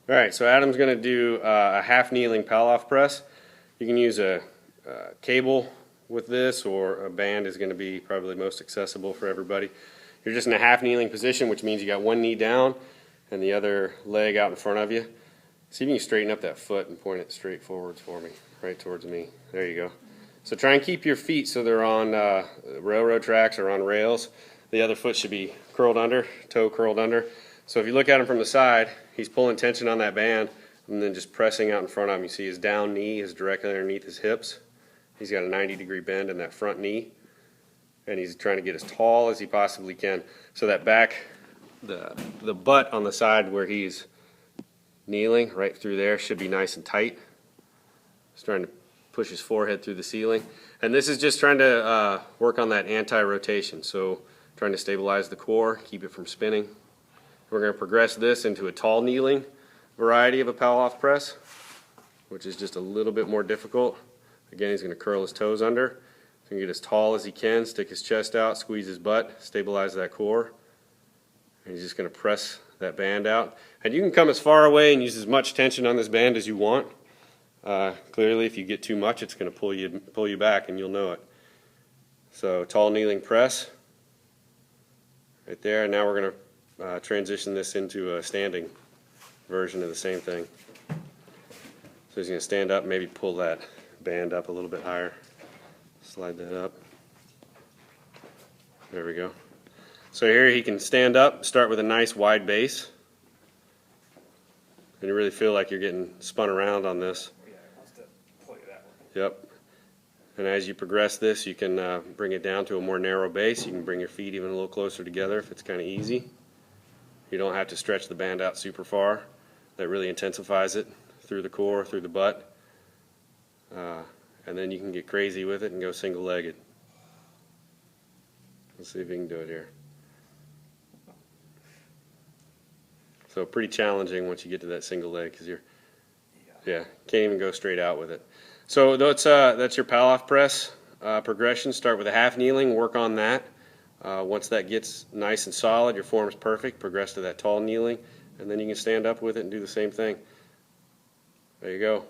Alright, so Adam's going to do a half kneeling Pallof press. You can use a cable with this, or a band is going to be probably most accessible for everybody. You're just in a half kneeling position, which means you got one knee down and the other leg out in front of you. See if you can straighten up that foot and point it straight forwards for me, right towards me. There you go. So try and keep your feet so they're on railroad tracks or on rails. The other foot should be curled under, toe curled under. So if you look at him from the side, he's pulling tension on that band and then just pressing out in front of him. You see his down knee is directly underneath his hips. He's got a 90-degree bend in that front knee, and he's trying to get as tall as he possibly can. So that back, the butt on the side where he's kneeling, right through there, should be nice and tight. He's trying to push his forehead through the ceiling. And this is just trying to work on that anti-rotation. So trying to stabilize the core, keep it from spinning. We're going to progress this into a tall kneeling variety of a Pallof press, which is just a little bit more difficult. Again, he's going to curl his toes under. He's going to get as tall as he can, stick his chest out, squeeze his butt, stabilize that core. And he's just going to press that band out. And you can come as far away and use as much tension on this band as you want. Clearly, if you get too much, it's going to pull you back, and you'll know it. So, tall kneeling press. Right there. And now we're going to transition this into a standing version of the same thing. So he's going to stand up, maybe pull that band up a little bit higher. Slide that up. There we go. So here he can stand up, start with a nice wide base. And you really feel like you're getting spun around on this. Yeah, it wants to pull you that way. Yep. And as you progress this, you can bring it down to a more narrow base. You can bring your feet even a little closer together if it's kind of easy. You don't have to stretch the band out super far. That really intensifies it through the core, through the butt. And then you can get crazy with it and go single-legged. Let's see if we can do it here. So pretty challenging once you get to that single leg, because yeah, can't even go straight out with it. So that's your Pallof press progression. Start with a half kneeling, work on that. Once that gets nice and solid, your form's perfect, progress to that tall kneeling, and then you can stand up with it and do the same thing. There you go.